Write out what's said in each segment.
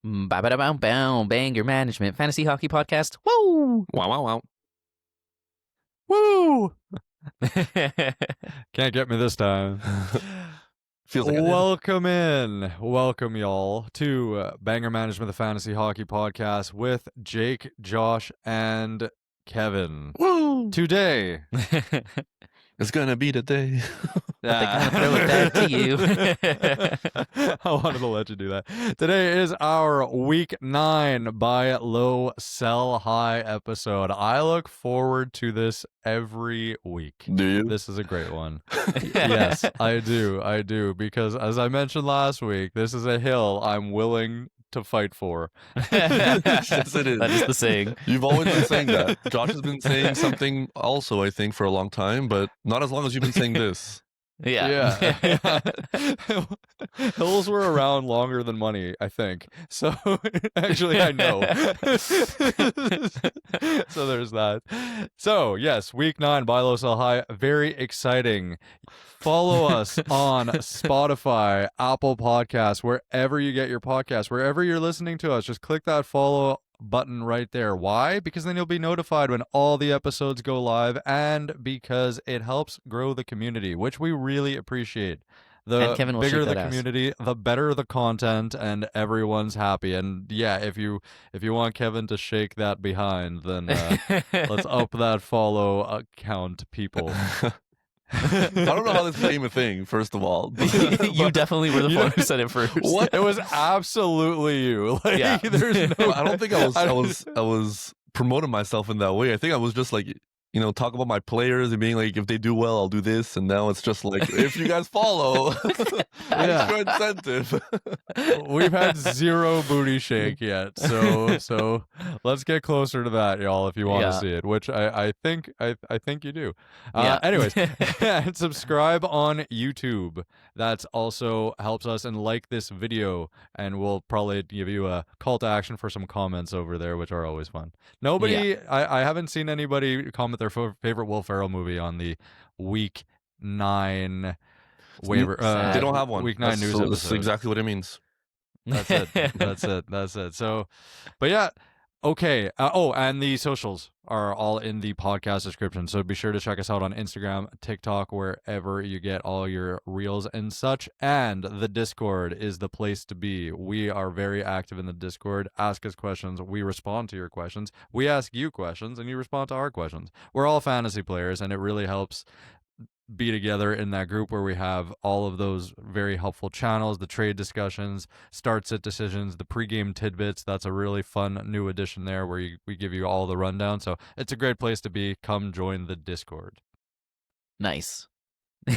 Ba-ba-da-bow-bow, Banger Management Fantasy Hockey Podcast. Woo! Wow, wow, wow. Woo! Can't get me this time. Feels like Welcome y'all to Banger Management, the Fantasy Hockey Podcast with Jake, Josh, and Kevin. Woo! Today, It's gonna be the day. They kind of throw it back to you. I wanted to let you do that. Today is our Week 9 buy low, sell high episode. I look forward to this every week. Do you? This is a great one. Yes, I do. Because as I mentioned last week, this is a hill I'm willing to fight for. Yes, it is. That is the saying. You've always been saying that. Josh has been saying something also, I think, for a long time, but not as long as you've been saying this. Yeah. Hills were around longer than money, I think. So actually, I know. So there's that. So yes, Week 9, buy low, sell high. Very exciting. Follow us on Spotify, Apple Podcasts, wherever you get your podcasts, wherever you're listening to us. Just click that follow button right there. Why? Because then you'll be notified when all the episodes go live, and because it helps grow the community, which we really appreciate. The bigger the community, the better the content, and everyone's happy. And yeah, if you want Kevin to shake that behind, then let's up that follow count, people. I don't know how this became a thing, first of all. You definitely were the one who said it first. What? It was absolutely you. Like, Yeah. There's no. I don't think I was promoting myself in that way. I think I was just like, talk about my players and being like, if they do well, I'll do this. And now it's just like, if you guys follow, extra incentive. We've had zero booty shake yet, so let's get closer to that, y'all, if you want to see it, which I think you do. Anyways, and subscribe on YouTube. That's also helps us, and like this video, and we'll probably give you a call to action for some comments over there, which are always fun. I haven't seen anybody comment their favorite Will Ferrell movie on the Week 9 waiver. They don't have one. Week 9 news episode. That's exactly what it means. That's it. So, but yeah, okay. And the socials are all in the podcast description. So be sure to check us out on Instagram, TikTok, wherever you get all your reels and such. And the Discord is the place to be. We are very active in the Discord. Ask us questions. We respond to your questions. We ask you questions, and you respond to our questions. We're all fantasy players, and it really helps be together in that group where we have all of those very helpful channels, the trade discussions, start sit decisions, the pregame tidbits. That's a really fun new addition there where we give you all the rundown. So it's a great place to be. Come join the Discord. Nice.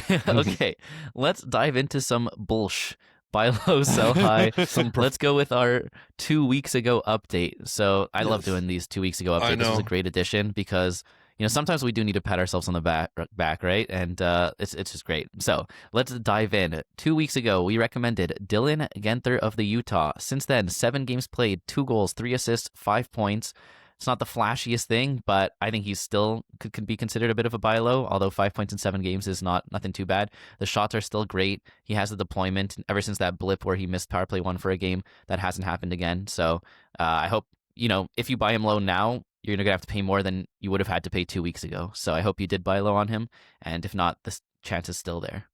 Okay, let's dive into some bullsh. Buy low, sell high. Let's go with our 2 weeks ago update. So I love doing these 2 weeks ago updates. This is a great addition because sometimes we do need to pat ourselves on the back, right? And it's just great. So let's dive in. 2 weeks ago, we recommended Dylan Genther of the Utah. Since then, 7 games played, 2 goals, 3 assists, 5 points. It's not the flashiest thing, but I think he's still could be considered a bit of a buy low, although 5 points in 7 games is nothing too bad. The shots are still great. He has the deployment. Ever since that blip where he missed power play 1 for a game, that hasn't happened again. So I hope, if you buy him low now, you're going to have to pay more than you would have had to pay 2 weeks ago. So I hope you did buy low on him. And if not, the chance is still there.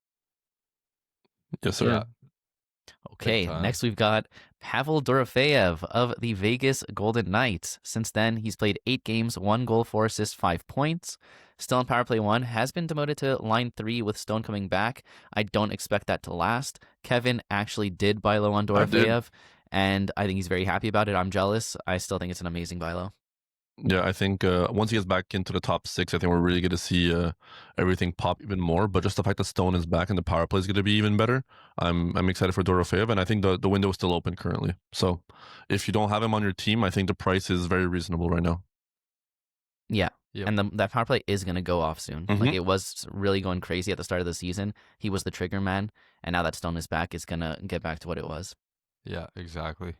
Yes, sir. Yeah. Okay, next we've got Pavel Dorofeyev of the Vegas Golden Knights. Since then, he's played 8 games, 1 goal, 4 assists, 5 points. Still on power play 1, has been demoted to line 3 with Stone coming back. I don't expect that to last. Kevin actually did buy low on Dorofeyev, and I think he's very happy about it. I'm jealous. I still think it's an amazing buy low. Yeah, I think once he gets back into the top 6, I think we're really going to see everything pop even more. But just the fact that Stone is back and the power play is going to be even better, I'm excited for Dorofeyev, and I think the window is still open currently. So if you don't have him on your team, I think the price is very reasonable right now. Yeah, Yep. and that power play is going to go off soon. Mhm. Like, it was really going crazy at the start of the season. He was the trigger man, and now that Stone is back, it's going to get back to what it was. Yeah, exactly.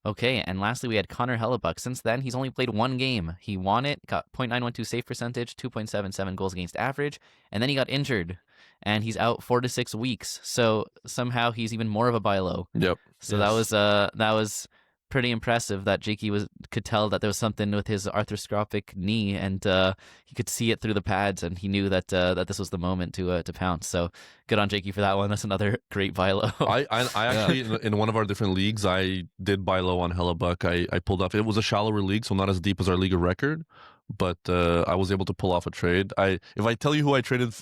Okay, and lastly, we had Connor Hellebuck. Since then, he's only played one game. He won it, got .912 save percentage, 2.77 goals against average, and then he got injured, and he's out 4 to 6 weeks. So somehow he's even more of a buy low. Yep. So Yes. that was pretty impressive that Jakey could tell that there was something with his arthroscopic knee, and he could see it through the pads, and he knew that that this was the moment to pounce. So good on Jakey for that one. That's another great buy low. I actually in one of our different leagues I did buy low on Hellebuck. I pulled off. It was a shallower league, so not as deep as our league of record, but I was able to pull off a trade. If I tell you who I traded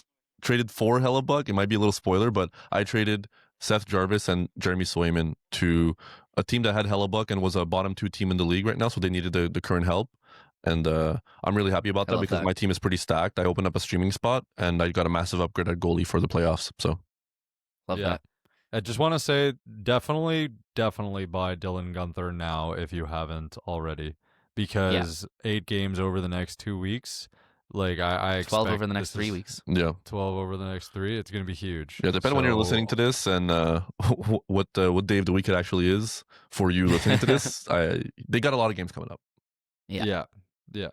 for Hellebuck, it might be a little spoiler, but I traded Seth Jarvis and Jeremy Swayman to a team that had Hellebuck and was a bottom 2 team in the league right now, so they needed the current help. And I'm really happy about I that love because that. my team is pretty stacked. I opened up a streaming spot and I got a massive upgrade at goalie for the playoffs. So Love Yeah. that. I just want to say, definitely buy Dylan Gunther now if you haven't already, because 8 games over the next 2 weeks. Like I 12 expect over the next this 3 is weeks. 12 over the next 3. It's going to be huge. yeah, depending when you're So- listening to this and what day of the week it actually is for you listening to this, they got a lot of games coming up. Yeah. Yeah.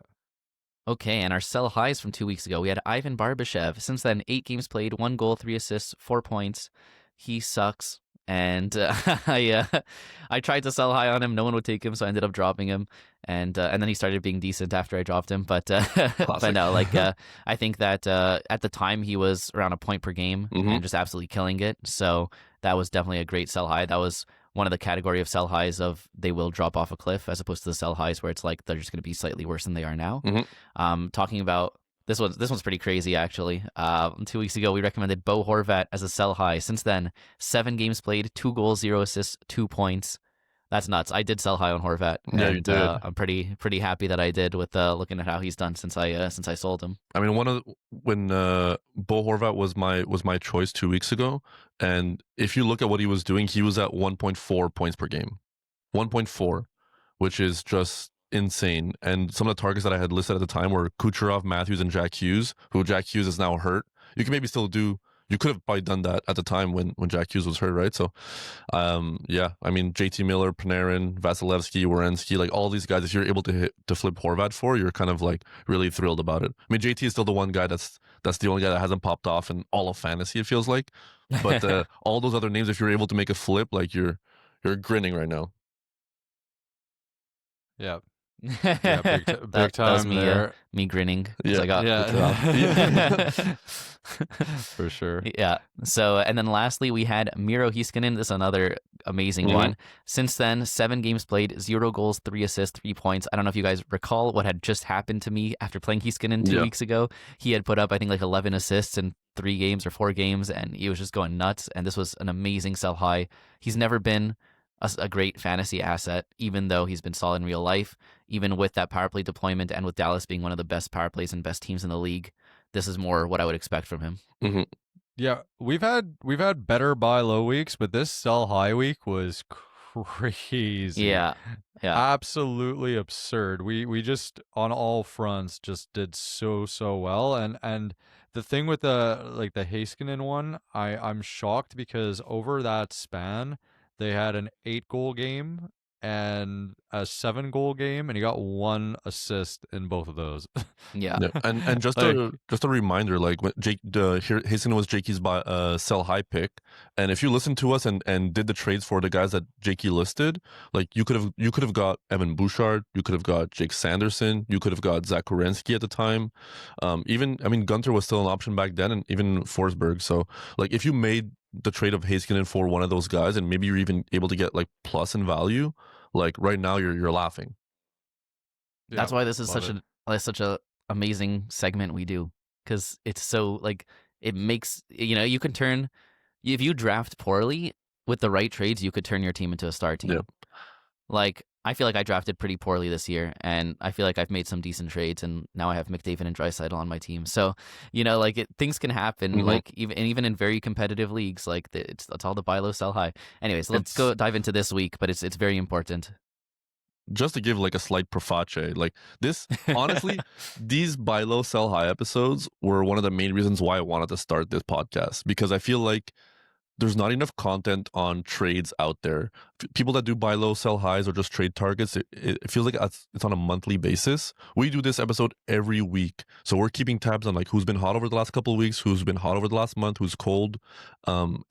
Okay, and our sell highs from 2 weeks ago, we had Ivan Barbashev. Since then, 8 games played, 1 goal, 3 assists, 4 points. He sucks. And I tried to sell high on him. No one would take him, so I ended up dropping him. And then he started being decent after I dropped him. But no, like I think that at the time he was around a point per game and just absolutely killing it. So that was definitely a great sell high. That was one of the category of sell highs of they will drop off a cliff, as opposed to the sell highs where it's like they're just going to be slightly worse than they are now. Talking about this one's pretty crazy actually. 2 weeks ago we recommended Bo Horvat as a sell high. Since then, 7 games played, 2 goals, 0 assists, 2 points. That's nuts. I did sell high on Horvat. Yeah, you did. I'm pretty happy that I did with looking at how he's done since I sold him. I mean, when Bo Horvat was my choice 2 weeks ago, and if you look at what he was doing, he was at 1.4 points per game, 1.4, which is just insane. And some of the targets that I had listed at the time were Kucherov, Matthews, and Jack Hughes. Who Jack Hughes is now hurt. You can maybe still do. You could have probably done that at the time when Jack Hughes was hurt, right? So, yeah, I mean, JT Miller, Panarin, Vasilevsky, Werenski, like all these guys, if you're able to flip Horvat for, you're kind of like really thrilled about it. I mean, JT is still the one guy that's the only guy that hasn't popped off in all of fantasy, it feels like. But all those other names, if you're able to make a flip, like you're grinning right now. Yeah. Big Big that was time me, there. me grinning. 'Cause Yeah. I got Yeah. For sure. Yeah. So, and then lastly, we had Miro Heiskanen. This is another amazing one. Since then, 7 games played, 0 goals, 3 assists, 3 points. I don't know if you guys recall what had just happened to me after playing Heiskanen 2 weeks ago. He had put up, I think, like 11 assists in 3 games or 4 games, and he was just going nuts. And this was an amazing sell high. He's never been a great fantasy asset, even though he's been solid in real life. Even with that power play deployment and with Dallas being one of the best power plays and best teams in the league, this is more what I would expect from him. Yeah, we've had better buy low weeks, but this sell high week was crazy. Yeah. Absolutely absurd. We just on all fronts just did so well, and the thing with the Heiskanen one, I'm shocked because over that span they had an 8-goal game and a 7-goal game, and he got 1 assist in both of those. Yeah. And just a reminder, like when Heiskanen was Jakey's sell high pick, and if you listened to us and did the trades for the guys that Jakey listed, like you could have got Evan Bouchard, you could have got Jake Sanderson, you could have got Zach Werenski at the time. Gunter was still an option back then, and even Forsberg. So like if you made the trade of Heiskanen for one of those guys, and maybe you're even able to get like plus in value, like right now you're laughing. That's why this is such a amazing segment we do, because it's so like it makes you can turn, if you draft poorly with the right trades, you could turn your team into a star team. Yep. Like I feel like I drafted pretty poorly this year, and I feel like I've made some decent trades, and now I have McDavid and Draisaitl on my team. So, things can happen, like even in very competitive leagues, like it's all the buy low, sell high. Anyways, let's go dive into this week, but it's very important. Just to give like a slight preface, like this, honestly, these buy low, sell high episodes were one of the main reasons why I wanted to start this podcast, because I feel like there's not enough content on trades out there. People that do buy low, sell highs, or just trade targets, it feels like it's on a monthly basis. We do this episode every week, so we're keeping tabs on like who's been hot over the last couple of weeks, who's been hot over the last month, who's cold. And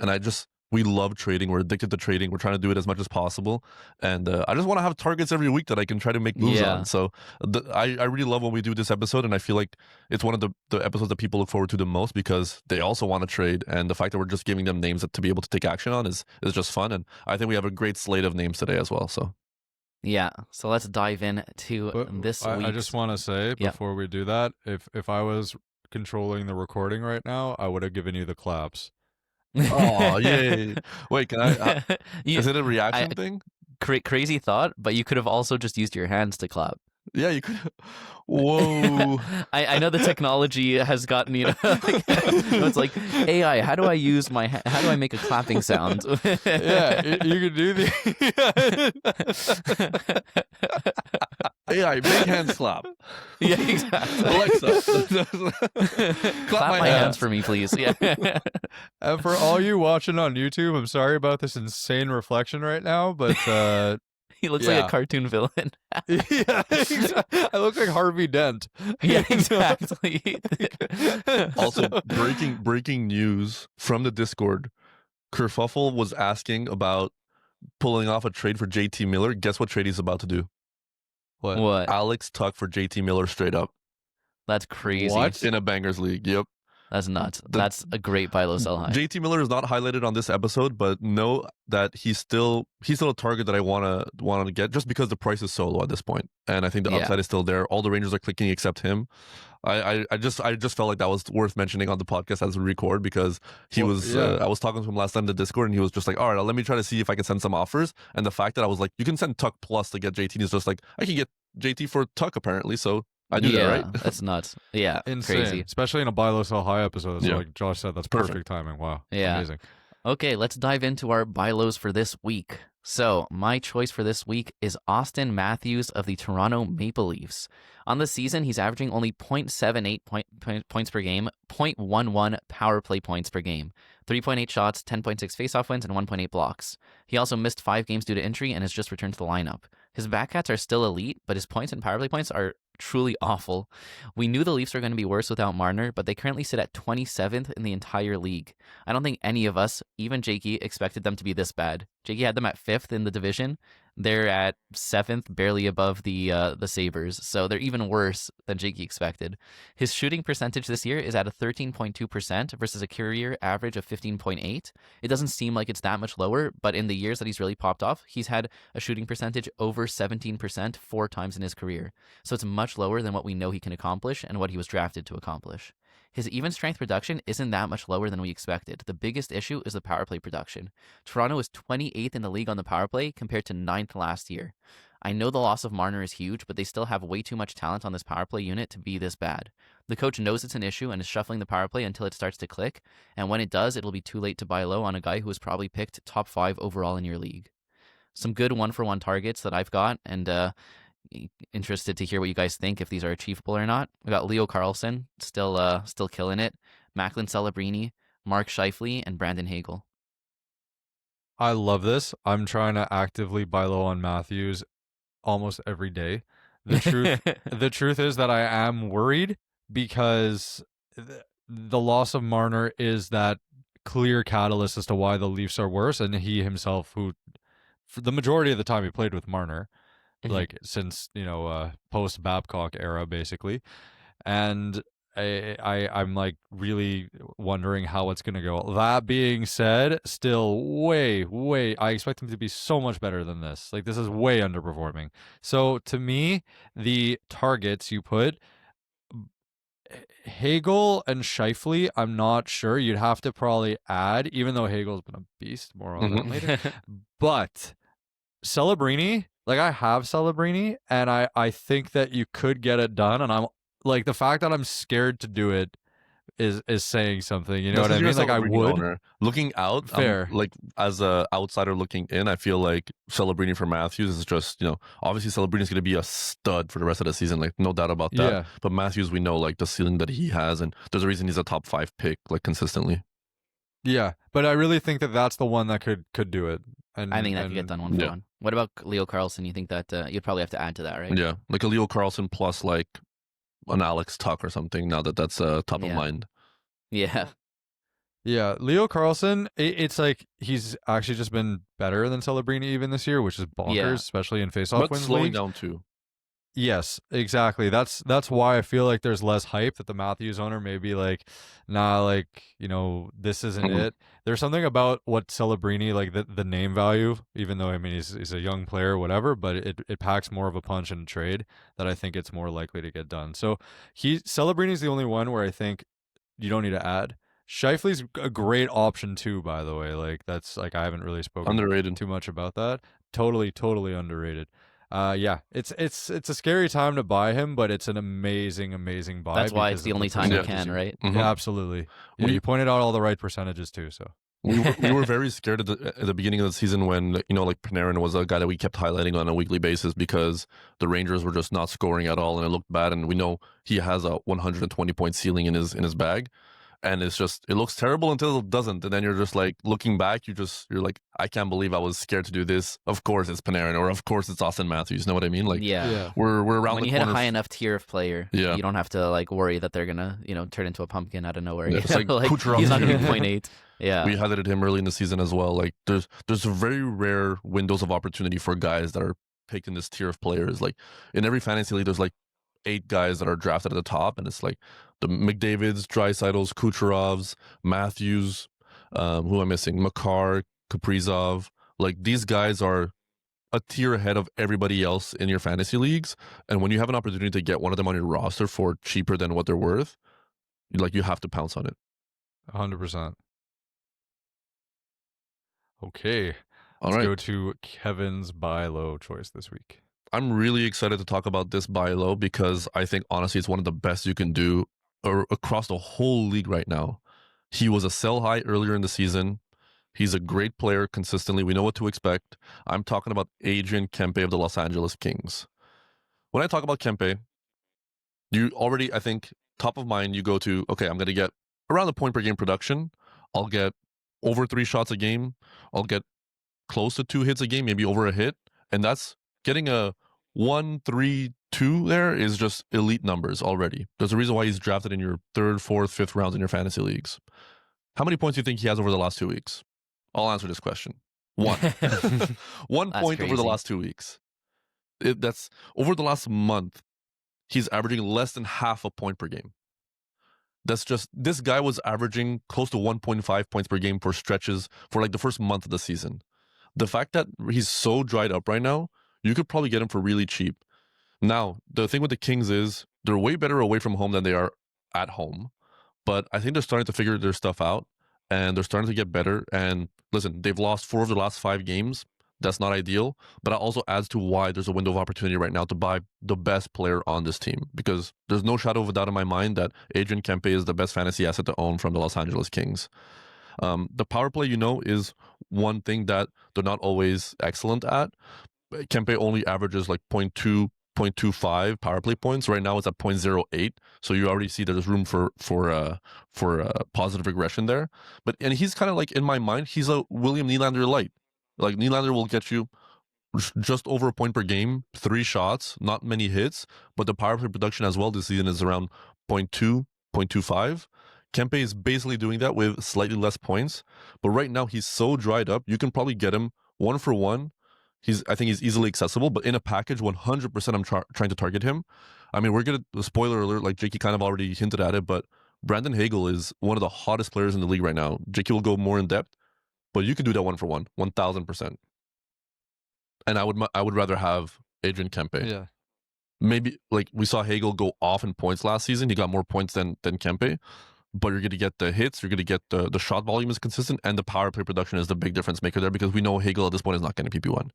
we love trading. We're addicted to trading. We're trying to do it as much as possible. And I just want to have targets every week that I can try to make moves on. So I really love when we do this episode. And I feel like it's one of the episodes that people look forward to the most because they also want to trade. And the fact that we're just giving them names to be able to take action on is just fun. And I think we have a great slate of names today as well. So yeah. So let's dive in to this week. I just want to say before we do that, if I was controlling the recording right now, I would have given you the claps. Oh, yay. Wait, can I? Is it a reaction thing? Crazy thought, but you could have also just used your hands to clap. Yeah, you could. Whoa. I know the technology has gotten, it's like, AI, how do I make a clapping sound? Yeah, you could do the AI, make hands clap. Yeah, exactly. Alexa, clap my hands for me, please. Yeah. And for all you watching on YouTube, I'm sorry about this insane reflection right now, but he looks like a cartoon villain. Yeah, exactly. I look like Harvey Dent. Yeah, exactly. Also, breaking news from the Discord. Kerfuffle was asking about pulling off a trade for JT Miller. Guess what trade he's about to do? What? Alex Tuck for JT Miller straight up. That's crazy. What? In a bangers league. Yep. That's nuts. That's a great buy low, sell high. JT Miller is not highlighted on this episode, but know that he's still a target that I wanna get just because the price is so low at this point, and I think the upside is still there. All the Rangers are clicking except him. I just felt like that was worth mentioning on the podcast as we record because he was. I was talking to him last time in the Discord, and he was just like, "All right, let me try to see if I can send some offers." And the fact that I was like, "You can send Tuck plus to get JT," is just like I can get JT for Tuck apparently. So I do that, right? That's nuts. Yeah, insane. Crazy. Especially in a buy low, sell high episode. So like Josh said, that's perfect timing. Wow. Yeah. Amazing. Okay, let's dive into our buy lows for this week. So, my choice for this week is Auston Matthews of the Toronto Maple Leafs. On the season, he's averaging only 0.78 points per game, 0.11 power play points per game, 3.8 shots, 10.6 faceoff wins, and 1.8 blocks. He also missed 5 games due to injury and has just returned to the lineup. His backhats are still elite, but his points and power play points are truly awful. We knew the Leafs were going to be worse without Marner, but they currently sit at 27th in the entire league. I don't think any of us, even Jakey, expected them to be this bad. Jakey had them at 5th in the division. They're at 7th, barely above the Sabres, so they're even worse than Jakey expected. His shooting percentage this year is at a 13.2% versus a career average of 15.8. It doesn't seem like it's that much lower, but in the years that he's really popped off, he's had a shooting percentage over 17% 4 times in his career. So it's much lower than what we know he can accomplish and what he was drafted to accomplish. His even strength production isn't that much lower than we expected. The biggest issue is the power play production. Toronto is 28th in the league on the power play compared to 9th last year. I know the loss of Marner is huge, but they still have way too much talent on this power play unit to be this bad. The coach knows it's an issue and is shuffling the power play until it starts to click, and when it does, it'll be too late to buy low on a guy who was probably picked top 5 overall in your league. Some good one-for-one targets that I've got, and interested to hear what you guys think, if these are achievable or not. We got Leo Carlson, still killing it, Macklin Celebrini, Mark Scheifele, and Brandon Hagel. I love this. I'm trying to actively buy low on Matthews almost every day. The truth is that I am worried because the loss of Marner is that clear catalyst as to why the Leafs are worse, and he himself, who for the majority of the time he played with Marner, like since post Babcock era basically, and I'm like really wondering how it's gonna go. That being said, still way I expect him to be so much better than this. Like this is way underperforming. So to me, the targets you put Hagel and Scheifele, I'm not sure. You'd have to probably add, even though Hagel's been a beast. More on that later. But Celebrini, like I have Celebrini, and I think that you could get it done, and I'm like the fact that I'm scared to do it is saying something. You know what I mean? Like I would. Owner. Looking out, fair. Like as a outsider looking in, I feel like Celebrini for Matthews is just obviously Celebrini's going to be a stud for the rest of the season, like no doubt about that. Yeah. But Matthews, we know like the ceiling that he has, and there's a reason he's a top 5 pick like consistently. Yeah, but I really think that that's the one that could do it. And I think that could get done one for Yeah. one. What about Leo Carlson? You think that you'd probably have to add to that, right? Yeah, like a Leo Carlson plus like an Alex Tuck or something. Now that that's top of Yeah. mind. Yeah. Yeah, Leo Carlson, it's like he's actually just been better than Celebrini even this year, which is bonkers, Yeah. especially in faceoff But wins slowing leagues. down too. Yes, exactly. That's why I feel like there's less hype, that the Matthews owner may be like, nah, like, this isn't Mhm. it. There's something about what Celebrini, like the name value, even though I mean he's a young player, whatever, but it packs more of a punch in a trade that I think it's more likely to get done. So Celebrini's the only one where I think you don't need to add. Shifley's a great option too, by the way. Like that's like I haven't really spoken Underrated. too much about that. Totally underrated. Yeah, it's a scary time to buy him, but it's an amazing buy. That's why because it's the of only time you percentages can, right? Mhm. Yeah, absolutely. Yeah, We- you pointed out all the right percentages too. So We were very scared at the beginning of the season when, like Panarin was a guy that we kept highlighting on a weekly basis because the Rangers were just not scoring at all and it looked bad. And we know he has a 120-point ceiling in his bag. And it looks terrible until it doesn't. And then you're just like looking back, you're like, I can't believe I was scared to do this. Of course it's Panarin, or of course it's Auston Matthews. You know what I mean? Like Yeah. we're around When the you hit a corner. high enough tier of player, Yeah. you don't have to like worry that they're gonna, turn into a pumpkin out of nowhere. Yeah, You it's know? like Kucherov. He's not gonna be 0.8. Yeah. We highlighted him early in the season as well. Like there's very rare windows of opportunity for guys that are picked in this tier of players. Like in every fantasy league, there's like 8 guys that are drafted at the top, and it's like the McDavids, Draisaitl's, Kucherovs, Matthews, who am I missing? Makar, Kaprizov. Like these guys are a tier ahead of everybody else in your fantasy leagues. And when you have an opportunity to get one of them on your roster for cheaper than what they're worth, you have to pounce on it. 100%. Okay, All let's right. go to Kevin's buy low choice this week. I'm really excited to talk about this buy low because I think honestly it's one of the best you can do across the whole league right now. He was a sell high earlier in the season. He's a great player consistently. We know what to expect. I'm talking about Adrian Kempe of the Los Angeles Kings. When I talk about Kempe, you already, I think, top of mind, you go to, okay, I'm going to get around the point per game production. I'll get over 3 shots a game. I'll get close to 2 hits a game, maybe over a hit. And that's getting a 1-3-2 there is just elite numbers already. There's a reason why he's drafted in your 3rd, 4th, 5th rounds in your fantasy leagues. How many points do you think he has over the last 2 weeks? I'll answer this question. 1. 1 That's point over the crazy. last 2 weeks. That's over the last month. He's averaging less than half a point per game. That's just, this guy was averaging close to 1.5 points per game for stretches for like the first month of the season. The fact that he's so dried up right now, you could probably get him for really cheap. Now, the thing with the Kings is they're way better away from home than they are at home. But I think they're starting to figure their stuff out and they're starting to get better. And listen, they've lost 4 of the last 5 games. That's not ideal, but it also adds to why there's a window of opportunity right now to buy the best player on this team, because there's no shadow of a doubt in my mind that Adrian Kempe is the best fantasy asset to own from the Los Angeles Kings. The power play, is one thing that they're not always excellent at. Kempe only averages like 0.2, 0.25 power play points. Right now it's at 0.08, so you already see that there's room for positive regression there. And he's kind of like, in my mind, he's a William Nylander light. Like Nylander will get you just over a point per game, 3 shots, not many hits, but the power play production as well this season is around 0.2, 0.25. Kempe is basically doing that with slightly less points, but right now he's so dried up, you can probably get him 1 for 1. I think he's easily accessible, but in a package, 100% I'm trying to target him. I mean, we're going to, spoiler alert, like Jakey kind of already hinted at it, but Brandon Hagel is one of the hottest players in the league right now. Jakey will go more in depth, but you can do that 1 for 1, 1,000%. And I would rather have Adrian Kempe. Yeah. Maybe like we saw Hagel go off in points last season. He got more points than Kempe, but you're going to get the hits. You're going to get the shot volume is consistent, and the power play production is the big difference maker there, because we know Hagel at this point is not getting PP1.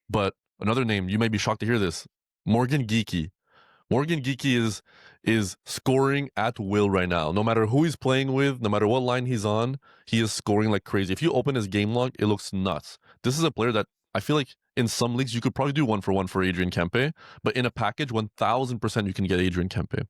But another name, you may be shocked to hear this, Morgan Geekie. Morgan Geekie is scoring at will right now. No matter who he's playing with, no matter what line he's on, he is scoring like crazy. If you open his game log, it looks nuts. This is a player that I feel like in some leagues, you could probably do 1-for-1 for Adrian Kempe, but in a package, 1000% you can get Adrian Kempe.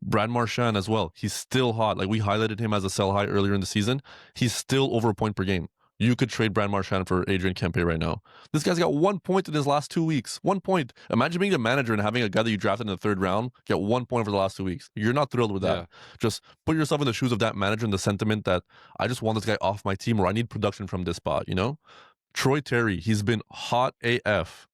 Brad Marchand as well. He's still hot. Like we highlighted him as a sell high earlier in the season. He's still over a point per game. You could trade Brad Marchand for Adrian Kempe right now. This guy's got 1 point in his last 2 weeks. 1 point. Imagine being a manager and having a guy that you drafted in the 3rd round get 1 point over the last 2 weeks. You're not thrilled with that. Yeah. Just put yourself in the shoes of that manager and the sentiment that I just want this guy off my team or I need production from this spot, you know? Troy Terry, he's been hot AF.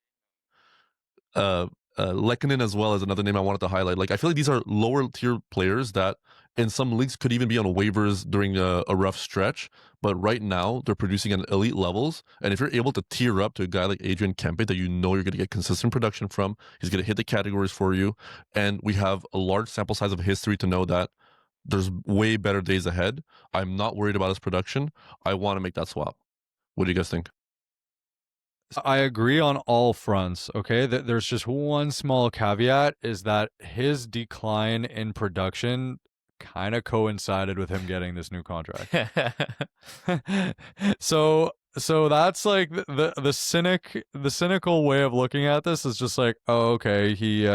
Lehkonen as well as another name I wanted to highlight. Like I feel like these are lower tier players that in some leagues could even be on waivers during a rough stretch, but right now they're producing at elite levels. And if you're able to tier up to a guy like Adrian Kempe that you know you're going to get consistent production from, he's going to hit the categories for you, and we have a large sample size of history to know that there's way better days ahead. I'm not worried about his production. I want to make that swap. What do you guys think? I agree on all fronts, okay? There's just one small caveat, is that his decline in production kind of coincided with him getting this new contract. So that's like the cynical way of looking at this is just like, oh, okay, he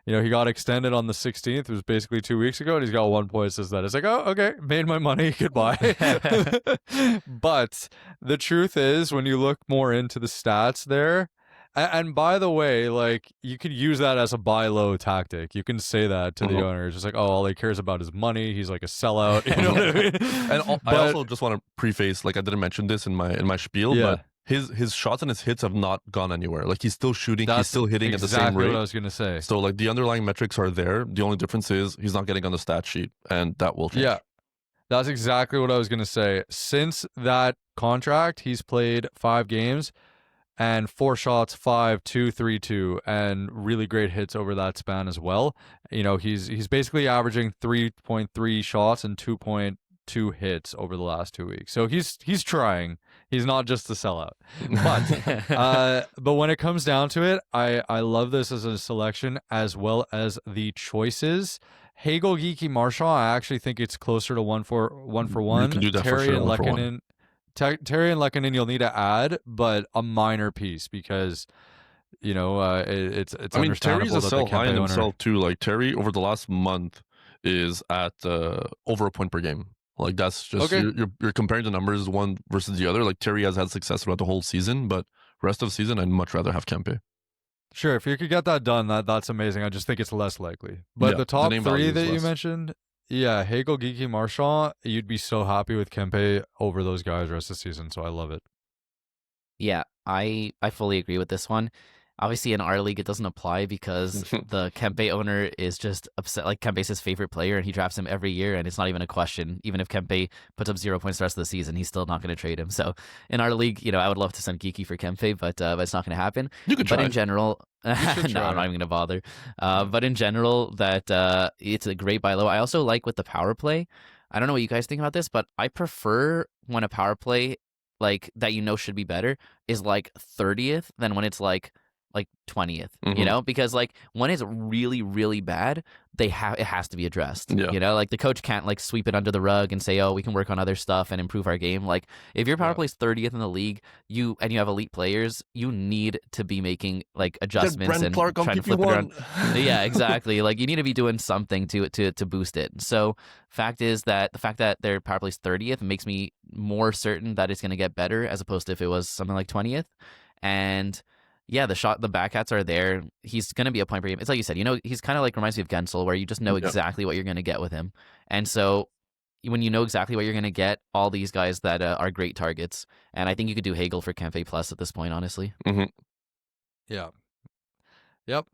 he got extended on the 16th. It was basically 2 weeks ago, and he's got 1 point since then. It's like, oh, okay, made my money, goodbye. But the truth is, when you look more into the stats there, and by the way, like you could use that as a buy low tactic. You can say that to the owner. It's just like, oh, all he cares about is money. He's like a sellout. You know what I mean? And I also just want to preface, like I didn't mention this in my spiel, but his shots and his hits have not gone anywhere. Like he's still shooting, he's still hitting at the same rate. Exactly what I was gonna say. So like the underlying metrics are there. The only difference is he's not getting on the stat sheet, and that will change. Yeah, that's exactly what I was gonna say. Since that contract, he's played 5 games and 4 shots, 5, 2, 3, 2, and really great hits over that span as well. You know, he's basically averaging 3.3 shots and 2.2 hits over the last 2 weeks. So he's trying. He's not just a sellout. But when it comes down to it, I love this as a selection as well as the choices. Hagel, Geeky, Marchand, I actually think it's closer to 1-for-1. You can do that Terry for sure, and 1-for-1. Terry and Lehkonen you'll need to add, but a minor piece because it's I mean, understandable Terry's a that sell the high Kempe in owner. himself too. Like Terry over the last month is at over a point per game. Like that's just Okay. you're comparing the numbers one versus the other. Like Terry has had success throughout the whole season, but rest of the season I'd much rather have Kempe. Sure, if you could get that done, that's amazing. I just think it's less likely. But Yeah, the top name 3 value is that you less. mentioned, Hagel, Geeky, Marchand, you'd be so happy with Kempe over those guys the rest of the season. So I love it. Yeah, I fully agree with this one. Obviously, in our league, it doesn't apply because the Kempe owner is just upset. Like, Kempe's his favorite player, and he drafts him every year, and it's not even a question. Even if Kempe puts up 0 points the rest of the season, he's still not going to trade him. So, in our league, I would love to send Geeky for Kempe, but it's not going to happen. You could try. But in general, no, should try. I'm not even going to bother. But in general, that it's a great buy low. I also like with the power play. I don't know what you guys think about this, but I prefer when a power play like that should be better is like 30th than when it's like 20th, because like when it's really, really bad, it has to be addressed. Yeah. Like the coach can't like sweep it under the rug and say, oh, we can work on other stuff and improve our game. Like if your power play's 30th in the league, you have elite players, you need to be making like adjustments and Clark, trying to flip it around. Yeah, exactly. Like you need to be doing something to boost it. So fact is that the fact that their power play's 30th makes me more certain that it's going to get better as opposed to if it was something like 20th. And yeah, the backhats are there. He's going to be a point per game. It's like you said, he's kind of like reminds me of Gensel, where you just know exactly what you're going to get with him. And so when you know exactly what you're going to get, all these guys that are great targets. And I think you could do Hagel for Kempe plus at this point, honestly. Mm-hmm. Yeah. Yep.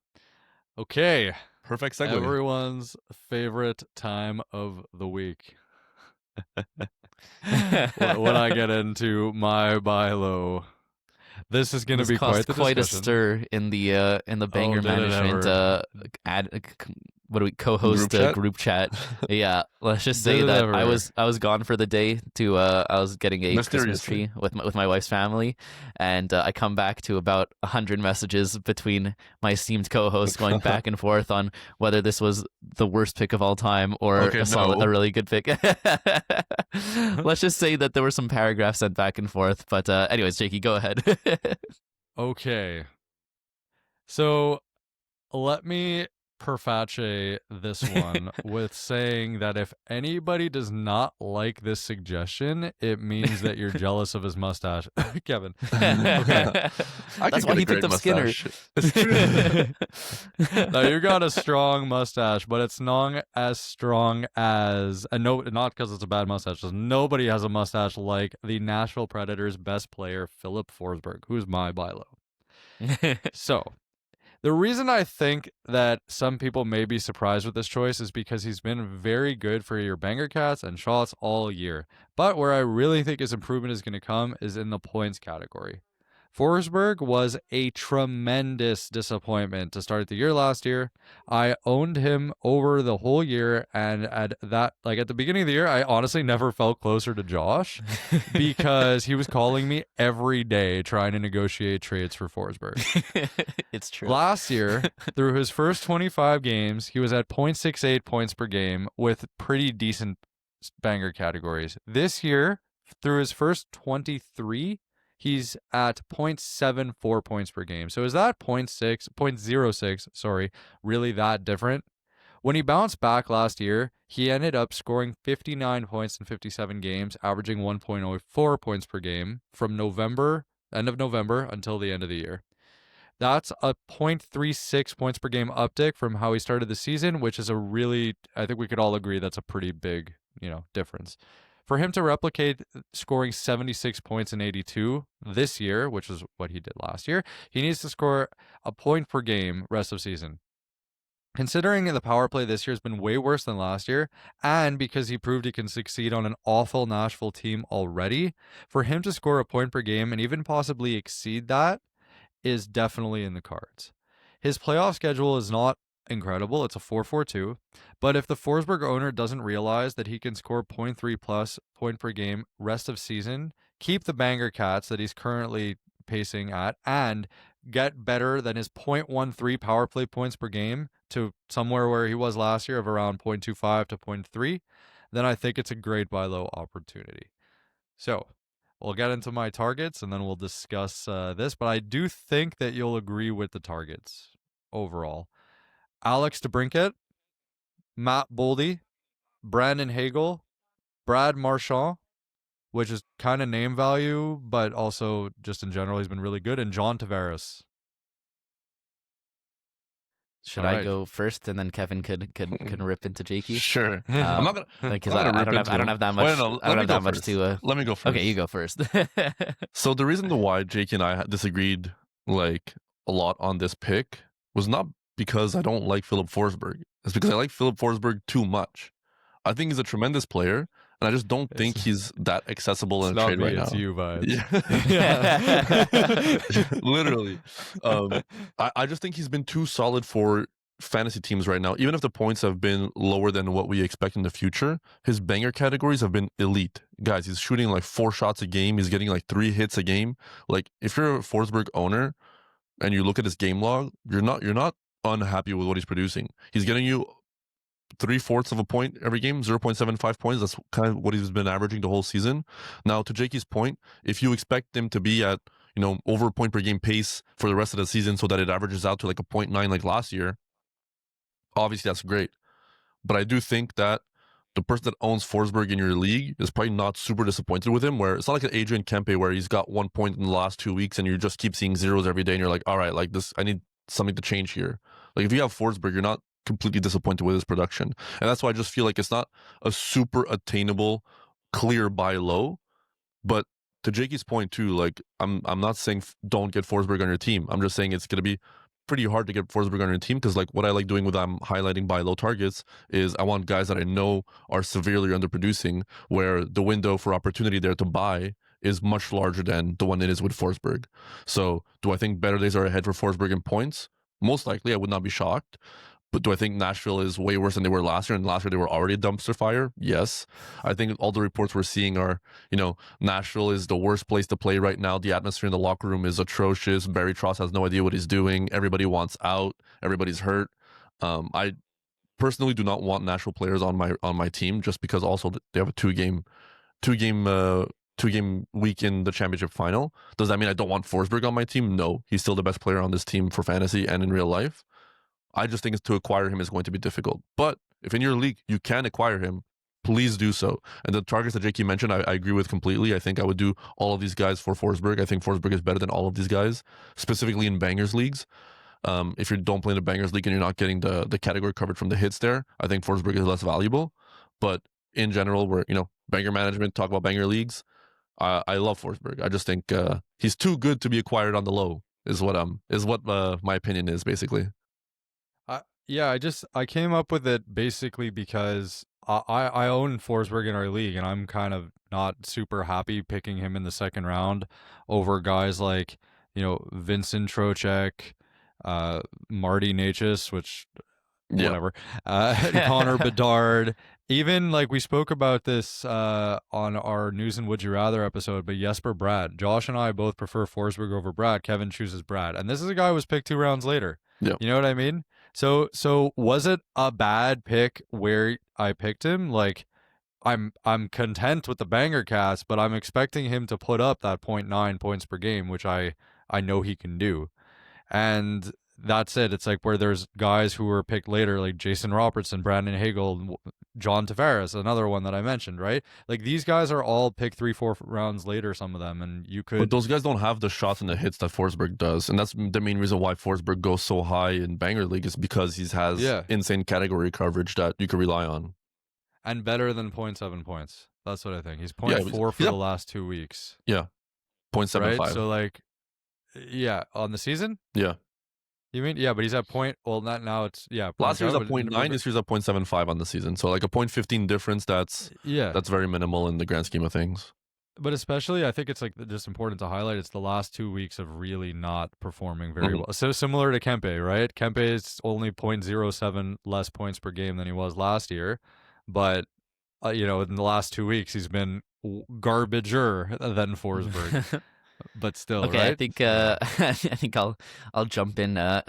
Okay. Perfect segue. Everyone's favorite time of the week. When I get into my buy low. This is going to be quite the quite a discussion. stir in the banger did it management co-host group chat. Yeah, let's just say Did it that ever. I was gone for the day to I was getting a Christmas Mysteriously. tree with my wife's family, and I come back to about 100 messages between my esteemed co-hosts going back and forth on whether this was the worst pick of all time or a really good pick. Let's just say that there were some paragraphs sent back and forth. But anyways, Jakey, go ahead. Okay. So let me preface this one with saying that if anybody does not like this suggestion, it means that you're jealous of his mustache. Kevin. I That's could why get a he picked great up Skinner. mustache. It's true. Now you got a strong mustache, but it's not as strong as, and no, not because it's a bad mustache. Just nobody has a mustache like the Nashville Predators' best player, Filip Forsberg, who's my buy low. So, the reason I think that some people may be surprised with this choice is because he's been very good for your banger cats and shots all year. But where I really think his improvement is going to come is in the points category. Forsberg was a tremendous disappointment to start the year last year. I owned him over the whole year, and at the beginning of the year, I honestly never felt closer to Josh because he was calling me every day trying to negotiate trades for Forsberg. It's true. Last year, through his first 25 games, he was at 0.68 points per game with pretty decent banger categories. This year, through his first 23, he's at 0.74 points per game. So is that 0.06, sorry, really that different? When he bounced back last year, he ended up scoring 59 points in 57 games, averaging 1.04 points per game from end of November until the end of the year. That's a 0.36 points per game uptick from how he started the season, which is I think we could all agree that's a pretty big, difference. For him to replicate scoring 76 points in 82 this year, which is what he did last year, he needs to score a point per game rest of season. Considering the power play this year has been way worse than last year, and because he proved he can succeed on an awful Nashville team already, for him to score a point per game and even possibly exceed that is definitely in the cards. His playoff schedule is not incredible. It's a 4-4-2. But if the Forsberg owner doesn't realize that he can score 0.3 plus point per game rest of season, keep the banger cats that he's currently pacing at, and get better than his 0.13 power play points per game to somewhere where he was last year of around 0.25 to 0.3, then I think it's a great buy low opportunity. So we'll get into my targets and then we'll discuss this, but I do think that you'll agree with the targets overall. Alex DeBrincat, Matt Boldy, Brandon Hagel, Brad Marchand, which is kind of name value, but also just in general, he's been really good, and John Tavares. Should I go first, and then Kevin can rip into Jakey? Sure. I'm not gonna because I don't have that much. Wait, no, I don't have that much first. to. Let me go first. Okay, you go first. So the reason why Jakey and I disagreed like a lot on this pick was not because I don't like Filip Forsberg. It's because I like Filip Forsberg too much. I think he's a tremendous player, and I just don't think he's that accessible in a trade right now. It's you, vibes. Yeah. Literally. I just think he's been too solid for fantasy teams right now. Even if the points have been lower than what we expect in the future, his banger categories have been elite. Guys, he's shooting like 4 shots a game. He's getting like 3 hits a game. Like, if you're a Forsberg owner and you look at his game log, you're not unhappy with what he's producing. He's getting you 3/4 of a point every game, 0.75 points. That's kind of what he's been averaging the whole season. Now, to Jakey's point, if you expect him to be at, over a point per game pace for the rest of the season so that it averages out to like a 0.9 like last year, obviously that's great. But I do think that the person that owns Forsberg in your league is probably not super disappointed with him, where it's not like an Adrian Kempe where he's got 1 point in the last 2 weeks and you just keep seeing zeros every day and you're like, all right, like this, I need something to change here. Like, if you have Forsberg, you're not completely disappointed with his production. And that's why I just feel like it's not a super attainable, clear buy low. But to Jakey's point too, like, I'm not saying don't get Forsberg on your team. I'm just saying it's going to be pretty hard to get Forsberg on your team, because like what I like doing with I'm highlighting buy low targets is I want guys that I know are severely underproducing, where the window for opportunity there to buy is much larger than the one it is with Forsberg. So do I think better days are ahead for Forsberg in points? Most likely, I would not be shocked. But do I think Nashville is way worse than they were last year? And last year they were already a dumpster fire? Yes. I think all the reports we're seeing are, Nashville is the worst place to play right now. The atmosphere in the locker room is atrocious. Barry Trotz has no idea what he's doing. Everybody wants out. Everybody's hurt. I personally do not want Nashville players on my team, just because also they have a two game 2-game week in the championship final. Does that mean I don't want Forsberg on my team? No, he's still the best player on this team for fantasy and in real life. I just think to acquire him is going to be difficult. But if in your league you can acquire him, please do so. And the targets that Jakey mentioned, I agree with completely. I think I would do all of these guys for Forsberg. I think Forsberg is better than all of these guys, specifically in bangers leagues. If you don't play in the bangers league and you're not getting the category coverage from the hits there, I think Forsberg is less valuable. But in general, we're, banger management, talk about banger leagues. I love Forsberg. I just think he's too good to be acquired on the low. Is what my opinion is basically. I came up with it basically because I own Forsberg in our league, and I'm kind of not super happy picking him in the second round over guys like, Vincent Trocheck, Marty Necas, which whatever, Connor Bedard. Even like we spoke about this on our News and Would You Rather episode, but Jesper Bratt. Josh and I both prefer Forsberg over Bratt. Kevin chooses Bratt. And this is a guy who was picked 2 rounds later. Yeah. You know what I mean? So was it a bad pick where I picked him? Like, I'm content with the banger cast, but I'm expecting him to put up that 0.9 points per game, which I know he can do. And that's it. It's like where there's guys who were picked later, like Jason Robertson, Brandon Hagel, John Tavares, another one that I mentioned, right? Like these guys are all picked 3-4 rounds later, some of them, and you could. But those guys don't have the shots and the hits that Forsberg does, and that's the main reason why Forsberg goes so high in banger league is because he has insane category coverage that you could rely on. And better than 0.7 points. That's what I think. He's 0.4 for the last 2 weeks. Yeah, 0.75. Right? So like, on the season. Yeah. You mean, but he's at point. Well, not now. It's Last year's at 0.9. This year's at 0.75 on the season. So like a 0.15 difference. That's very minimal in the grand scheme of things. But especially, I think it's like just important to highlight. It's the last 2 weeks of really not performing very well. So similar to Kempe, right? Kempe is only 0.07 less points per game than he was last year, but in the last 2 weeks he's been garbager than Forsberg. But still, okay, right? I think I'll jump in. I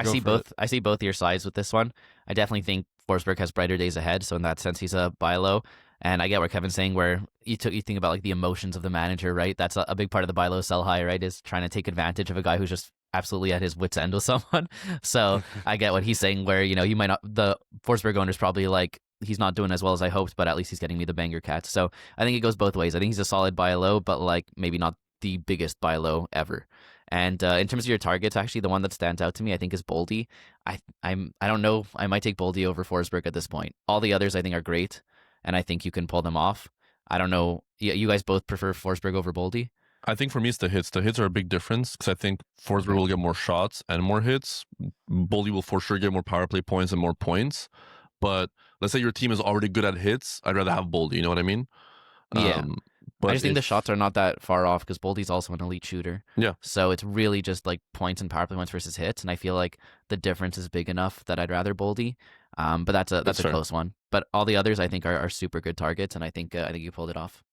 see both your sides with this one. I definitely think Forsberg has brighter days ahead. So in that sense, he's a buy low. And I get what Kevin's saying, where you think about like the emotions of the manager, right? That's a big part of the buy low, sell high, right? Is trying to take advantage of a guy who's just absolutely at his wit's end with someone. So I get what he's saying, where you might not. The Forsberg owner's probably like, he's not doing as well as I hoped, but at least he's getting me the banger cats. So I think it goes both ways. I think he's a solid buy low, but like maybe not the biggest buy low ever. And in terms of your targets, actually the one that stands out to me I think is Boldy. I don't know, I might take Boldy over Forsberg at this point. All the others I think are great, and I think you can pull them off. I don't know, you guys both prefer Forsberg over Boldy? I think for me it's the hits. The hits are a big difference because I think Forsberg will get more shots and more hits. Boldy will for sure get more power play points and more points. But let's say your team is already good at hits, I'd rather have Boldy, you know what I mean? Yeah. But I just think the shots are not that far off because Boldy's also an elite shooter. Yeah. So it's really just like points and power play points versus hits, and I feel like the difference is big enough that I'd rather Boldy. But that's a close one. But all the others I think are super good targets, and I think you pulled it off.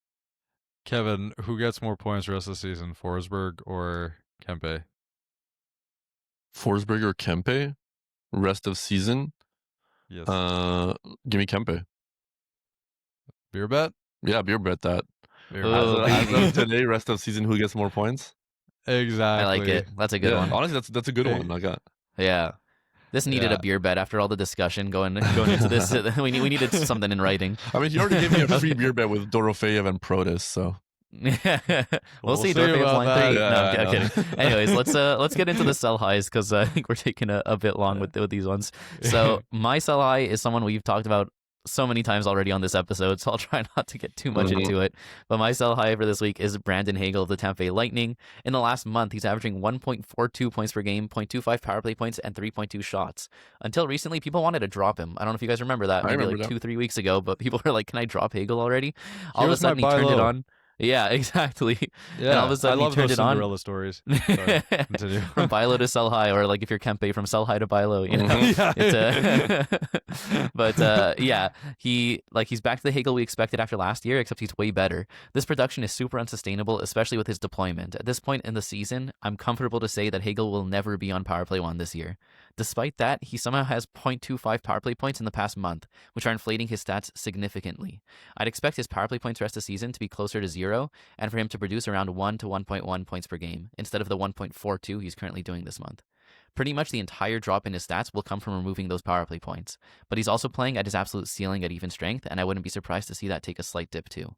Kevin, who gets more points the rest of the season, Forsberg or Kempe? Forsberg or Kempe? Rest of season? Yes. Give me Kempe. Beer bet? Yeah, beer bet that. As of today, rest of season, who gets more points? Exactly. I like it. That's a good one. Honestly, that's a good one. Yeah. This needed a beer bet after all the discussion going into this. We needed something in writing. I mean, he already gave me a free beer bet with Dorofeyev and Protas, so. we'll see. About that. No, I'm kidding. Anyways, let's get into the sell highs because I think we're taking a bit long with these ones. So my sell high is someone we've talked about so many times already on this episode, so I'll try not to get too much into it. But my sell high for this week is Brandon Hagel of the Tampa Bay Lightning. In the last month, he's averaging 1.42 points per game, 0.25 power play points, and 3.2 shots. Until recently, people wanted to drop him. I don't know if you guys remember that. Maybe like 2-3 weeks ago, but people were like, can I drop Hagel already? All of a sudden, he turned it on. Yeah, exactly. Yeah, and all of a sudden I love he turned those it on. Cinderella stories. Sorry, continue. From buy low to sell high, or like if you're Kempe, from sell high to buy low. You know, he's back to the Hagel we expected after last year, except he's way better. This production is super unsustainable, especially with his deployment. At this point in the season, I'm comfortable to say that Hagel will never be on power play 1 this year. Despite that, he somehow has 0.25 power play points in the past month, which are inflating his stats significantly. I'd expect his power play points rest of the season to be closer to 0, and for him to produce around 1 to 1.1 points per game, instead of the 1.42 he's currently doing this month. Pretty much the entire drop in his stats will come from removing those power play points, but he's also playing at his absolute ceiling at even strength, and I wouldn't be surprised to see that take a slight dip too.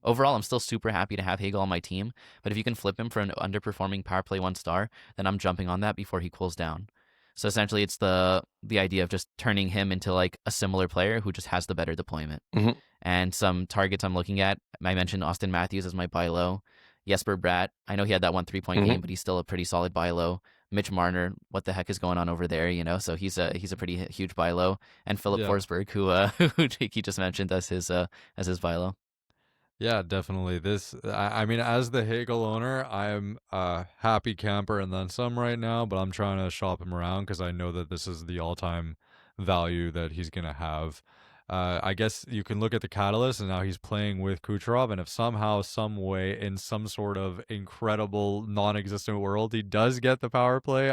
Overall, I'm still super happy to have Hagel on my team, but if you can flip him for an underperforming power play 1 star, then I'm jumping on that before he cools down. So essentially, it's the idea of just turning him into like a similar player who just has the better deployment. Mm-hmm. And some targets I'm looking at, I mentioned Auston Matthews as my buy low. Jesper Bratt, I know he had that 1 3-point game, but he's still a pretty solid buy low. Mitch Marner, what the heck is going on over there? So he's a pretty huge buy low. And Filip Forsberg, who Jakey just mentioned as his buy low. Yeah, definitely. I mean, as the Hagel owner, I'm a happy camper and then some right now, but I'm trying to shop him around because I know that this is the all-time value that he's going to have. I guess you can look at the catalyst, and now he's playing with Kucherov, and if somehow, some way, in some sort of incredible, non-existent world, he does get the power play,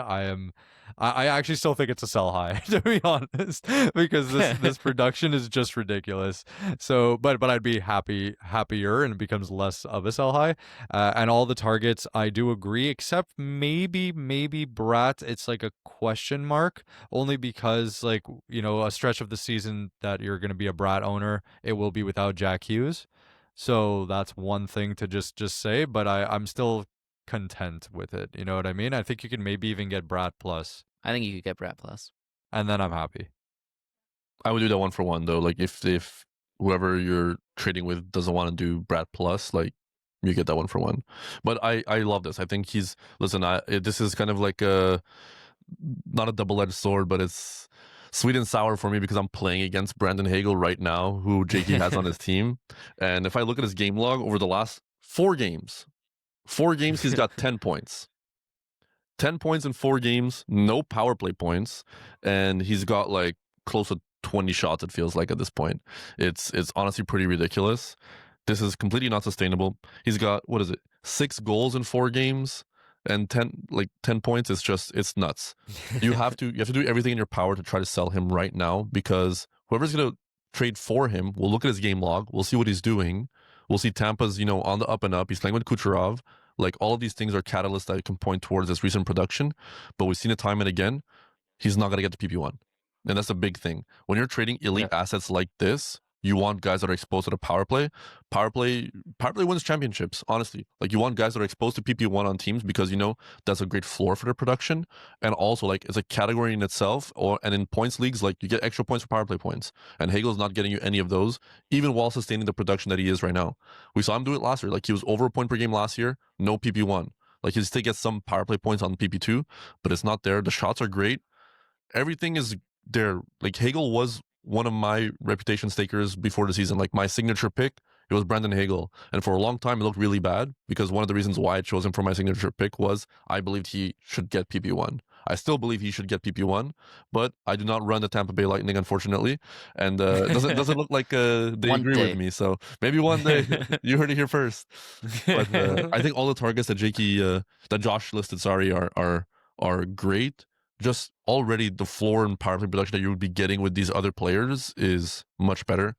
I actually still think it's a sell high, to be honest, because this production is just ridiculous. So, but I'd be happier, and it becomes less of a sell high. And all the targets, I do agree, except maybe Bratt. It's like a question mark, only because a stretch of the season that you're going to be a Bratt owner, it will be without Jack Hughes. So that's one thing to just say, but I'm still content with it. You know what I mean? I think you can maybe even get Bratt plus. I think you could get Bratt plus. And then I'm happy. I would do that 1 for 1 though. Like if whoever you're trading with doesn't want to do Bratt plus, like you get that 1 for 1. But I love this. I think this is kind of like not a double-edged sword, but it's sweet and sour for me because I'm playing against Brandon Hagel right now, who Jakey has on his team. And if I look at his game log over the last 4 games, he's got 10 points. 10 points in 4 games, no power play points, and he's got like close to 20 shots, it feels like at this point. It's honestly pretty ridiculous. This is completely not sustainable. He's got, 6 goals in 4 games and 10 points. It's nuts. You have to do everything in your power to try to sell him right now, because whoever's going to trade for him will look at his game log, we'll see what he's doing. We'll see Tampa's, on the up and up. He's playing with Kucherov. Like, all of these things are catalysts that can point towards his recent production, but we've seen it time and again. He's not going to get the PP1. And that's a big thing. When you're trading elite assets like this, you want guys that are exposed to the power play. Power play wins championships, honestly. Like, you want guys that are exposed to PP1 on teams because, that's a great floor for their production. And also, like, it's a category in itself. And in points leagues, like, you get extra points for power play points. And Hagel's not getting you any of those, even while sustaining the production that he is right now. We saw him do it last year. Like, he was over a point per game last year, no PP1. Like, he still gets some power play points on PP2, but it's not there. The shots are great. Everything is there. Like, Hagel was one of my reputation stakers before the season. Like, my signature pick, it was Brandon Hagel. And for a long time, it looked really bad because one of the reasons why I chose him for my signature pick was I believed he should get PP1. I still believe he should get PP1, but I do not run the Tampa Bay Lightning, unfortunately. And it doesn't look like they agree with me. So maybe one day. You heard it here first. But I think all the targets that Josh listed, are great. Just already the floor and power play production that you would be getting with these other players is much better.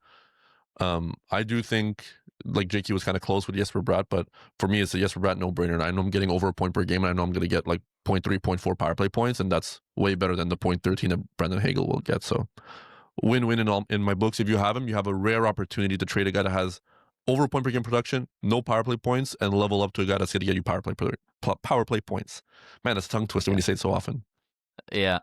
I do think, like, JK was kind of close with Jesper Bratt, but for me, it's a Jesper Bratt no-brainer. And I know I'm getting over a point per game, and I know I'm going to get like 0.3, 0.4 power play points, and that's way better than the 0.13 that Brandon Hagel will get. So win-win in my books. If you have him, you have a rare opportunity to trade a guy that has over a point per game production, no power play points, and level up to a guy that's going to get you power play points. Man, it's tongue twister when you say it so often. Yeah.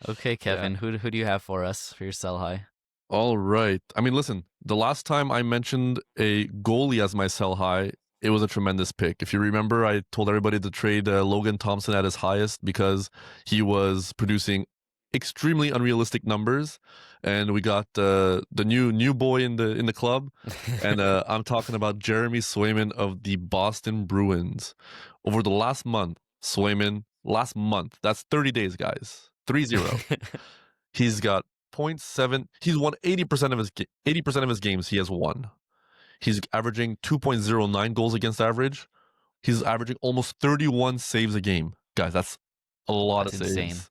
Okay, Kevin, who do you have for us for your sell high? All right. I mean, listen, the last time I mentioned a goalie as my sell high, it was a tremendous pick. If you remember, I told everybody to trade Logan Thompson at his highest because he was producing extremely unrealistic numbers, and we got the new boy in the club, and I'm talking about Jeremy Swayman of the Boston Bruins. Over the last month, Swayman, that's 30 days, guys, 3-0. He's got 0.7. He's won 80% of his games. He has won. He's averaging 2.09 goals against average. He's averaging almost 31 saves a game, guys. That's A lot That's of saves. insane.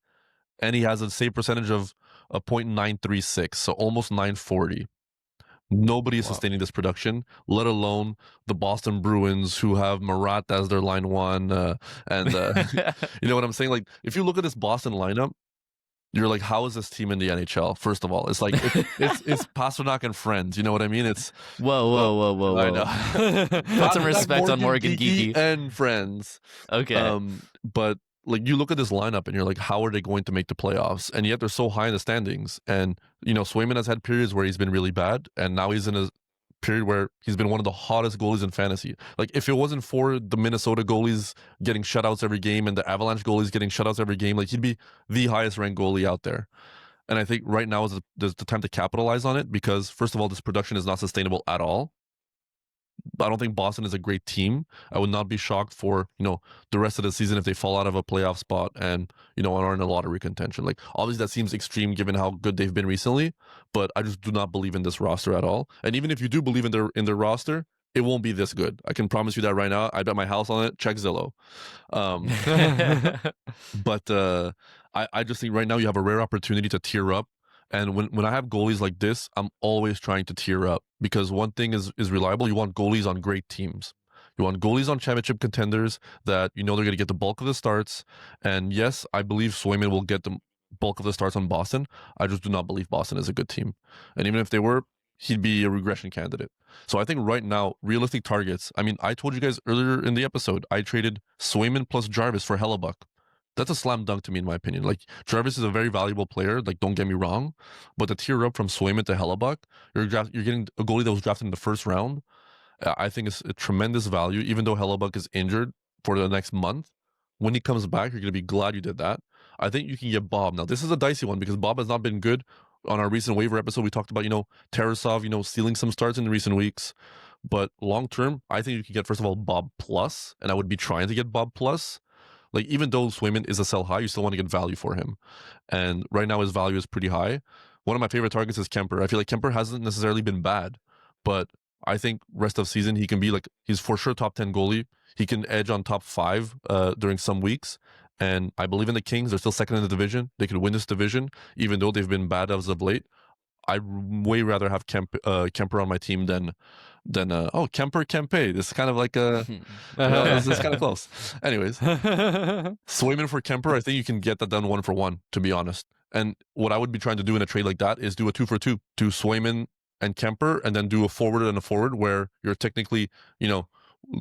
And he has a save percentage of a .936, so almost 940. Nobody is sustaining this production, let alone the Boston Bruins, who have Marat as their line one. And you know what I'm saying? Like, if you look at this Boston lineup, you're like, how is this team in the NHL? First of all, it's like it's Pasternak and friends. You know what I mean? It's whoa. I know. Put some respect on Morgan Geekie and friends. Okay. But like, you look at this lineup and you're like, how are they going to make the playoffs? And yet they're so high in the standings. And you know, Swayman has had periods where he's been really bad, and now he's in a period where he's been one of the hottest goalies in fantasy. Like, if it wasn't for the Minnesota goalies getting shutouts every game and the Avalanche goalies getting shutouts every game, like, he'd be the highest ranked goalie out there. And I think right now is the time to capitalize on it, because first of all, this production is not sustainable at all. I don't think Boston is a great team. I would not be shocked for, you know, the rest of the season if they fall out of a playoff spot and, you know, are in a lottery contention. Like, obviously that seems extreme given how good they've been recently, but I just do not believe in this roster at all. And even if you do believe in their roster, it won't be this good. I can promise you that right now. I bet my house on it. Check Zillow. But I just think right now you have a rare opportunity to tier up. And when I have goalies like this, I'm always trying to tier up, because one thing is reliable. You want goalies on great teams. You want goalies on championship contenders that you know they're going to get the bulk of the starts. And yes, I believe Swayman will get the bulk of the starts on Boston. I just do not believe Boston is a good team. And even if they were, he'd be a regression candidate. So I think right now, realistic targets. I mean, I told you guys earlier in the episode, I traded Swayman plus Jarvis for Hellebuck. That's a slam dunk to me, in my opinion. Like, Jarvis is a very valuable player. Like, don't get me wrong, but the tier up from Swayman to Hellebuck, you're getting a goalie that was drafted in the first round. I think it's a tremendous value, even though Hellebuck is injured for the next month. When he comes back, you're going to be glad you did that. I think you can get Bob. Now, this is a dicey one because Bob has not been good. On our recent waiver episode, we talked about, you know, Tarasov, you know, stealing some starts in the recent weeks. But long term, I think you can get, first of all, Bob plus, and I would be trying to get Bob plus. Like, even though Swayman is a sell high, you still want to get value for him. And right now his value is pretty high. One of my favorite targets is Kemper. I feel like Kemper hasn't necessarily been bad, but I think rest of season he can be like, he's for sure top 10 goalie. He can edge on top 5 during some weeks. And I believe in the Kings. They're still second in the division. They could win this division, even though they've been bad as of late. I'd way rather have Kemper on my team than Kempe. This is kind of like a this is kind of close. Anyways, Swayman for Kemper, I think you can get that done 1-for-1, to be honest. And what I would be trying to do in a trade like that is do a 2-for-2, do Swayman and Kemper, and then do a forward and a forward, where you're technically, you know,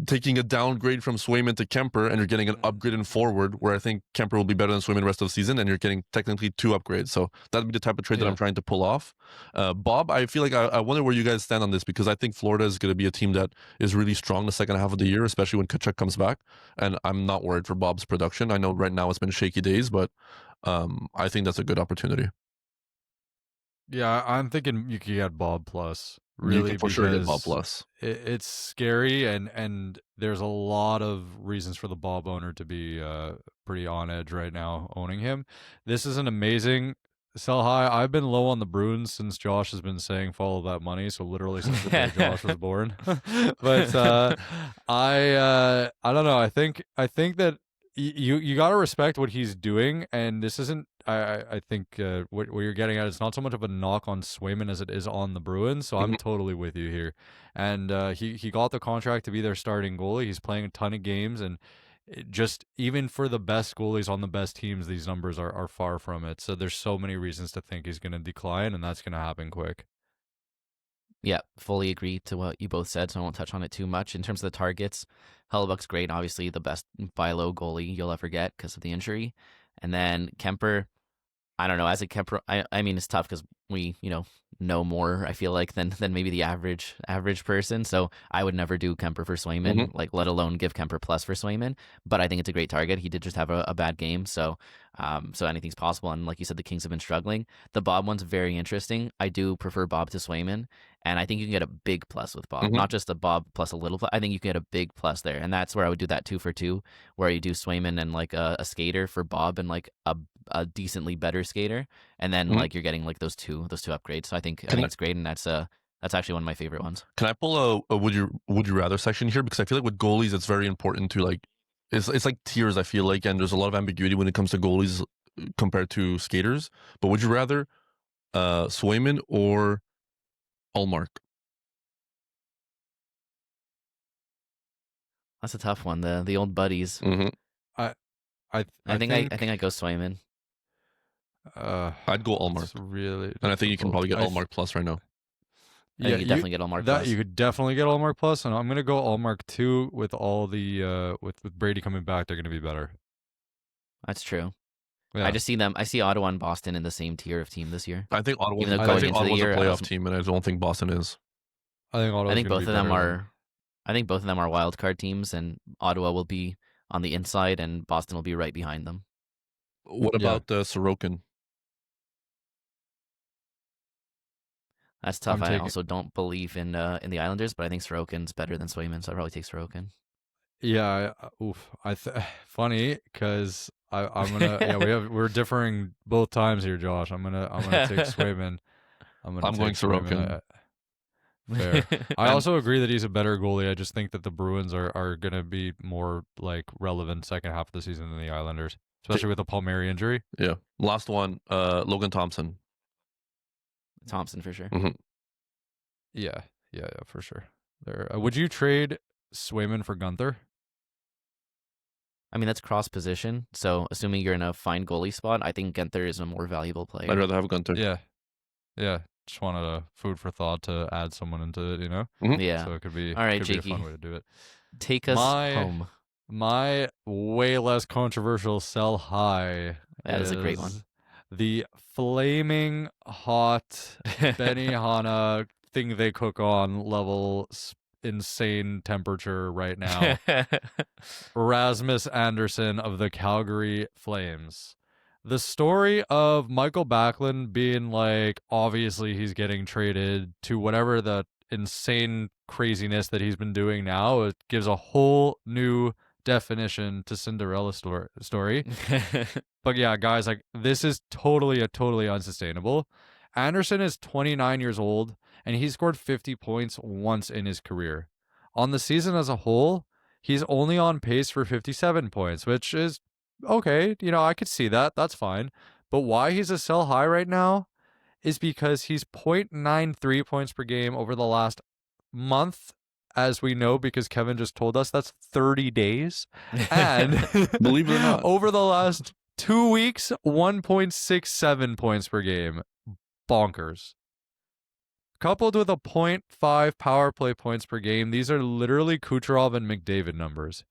taking a downgrade from Swayman to Kemper, and you're getting an upgrade in forward, where I think Kemper will be better than Swayman the rest of the season, and you're getting technically 2 upgrades. So that'd be the type of trade that I'm trying to pull off. Bob, I feel like I wonder where you guys stand on this, because I think Florida is going to be a team that is really strong the second half of the year, especially when Tkachuk comes back. And I'm not worried for Bob's production. I know right now it's been shaky days, but I think that's a good opportunity. Yeah, I'm thinking you could get Bob plus. Really, you can for sure get Bob plus. It's scary, and there's a lot of reasons for the Bob owner to be pretty on edge right now owning him. This is an amazing sell high. I've been low on the Bruins since Josh has been saying follow that money, so literally since the day Josh was born. But I don't know. I think that you got to respect what he's doing, and this isn't. I think what you're getting at is not so much of a knock on Swayman as it is on the Bruins. So I'm totally with you here. And he got the contract to be their starting goalie. He's playing a ton of games, and just even for the best goalies on the best teams, these numbers are far from it. So there's so many reasons to think he's going to decline, and that's going to happen quick. Yeah, fully agree to what you both said, so I won't touch on it too much. In terms of the targets, Hellebuck's great, obviously the best buy low goalie you'll ever get because of the injury. And then Kemper, I don't know, as a Kemper, I mean, it's tough because we, know more, I feel like, than maybe the average person. So I would never do Kemper for Swayman, like, let alone give Kemper plus for Swayman. But I think it's a great target. He did just have a bad game, so anything's possible. And like you said, the Kings have been struggling. The Bob one's very interesting. I do prefer Bob to Swayman, and I think you can get a big plus with Bob, not just a Bob plus a little plus. I think you can get a big plus there, and that's where I would do that 2-for-2, where you do Swayman and like a skater for Bob, and like a decently better skater, and then like you're getting like those two upgrades. So I think it's great, and that's actually one of my favorite ones. Can I pull a would you rather section here, because I feel like with goalies it's very important to like It's like tiers, I feel like, and there's a lot of ambiguity when it comes to goalies compared to skaters. But would you rather Swayman or Allmark? That's a tough one. The old buddies. Mm-hmm. I think I go Swayman. I'd go Allmark, really, and I think you can probably get Allmark Plus right now. I think you definitely get Allmark Plus. You could definitely get Allmark Plus, and I'm gonna go Allmark 2 with all the with Brady coming back. They're gonna be better. That's true. Yeah. I just see them. I see Ottawa and Boston in the same tier of team this year. I think Ottawa's Even though going into the a year, playoff team, and I don't think Boston is. I think both of them are. I think both of them are wild card teams, and Ottawa will be on the inside, and Boston will be right behind them. What about Sorokin? That's tough. I also don't believe in the Islanders, but I think Sorokin's better than Swayman, so I'd probably take Sorokin. Yeah, funny because I'm gonna we're differing both times here, Josh. I'm gonna take Swayman. I'm going Sorokin. Fair. I also agree that he's a better goalie. I just think that the Bruins are gonna be more like relevant second half of the season than the Islanders, especially with the Palmieri injury. Yeah. Last one, Logan Thompson. Thompson for sure. Mm-hmm. Yeah, for sure. There. Would you trade Swayman for Gunther? I mean, that's cross position. So assuming you're in a fine goalie spot, I think Gunther is a more valuable player. I'd rather have Gunther. Yeah. Just wanted a food for thought to add someone into it, you know? Mm-hmm. Yeah. So it could be, all right, Jakey, Jakey, a fun way to do it. Take us home. My way less controversial sell high. That is a great one. The flaming hot Benihana thing they cook on level insane temperature right now. Rasmus Andersson of the Calgary Flames. The story of Michael Backlund being like, obviously he's getting traded to whatever the insane craziness that he's been doing now, it gives a whole new definition to Cinderella story. But yeah, guys, like this is totally unsustainable. Anderson is 29 years old and he scored 50 points once in his career. On the season as a whole, he's only on pace for 57 points, which is okay. You know, I could see that. That's fine. But why he's a sell high right now is because he's 0.93 points per game over the last month, as we know, because Kevin just told us that's 30 days. And believe it or not, over the last 2 weeks, 1.67 points per game. Bonkers. Coupled with a 0.5 power play points per game, these are literally Kucherov and McDavid numbers.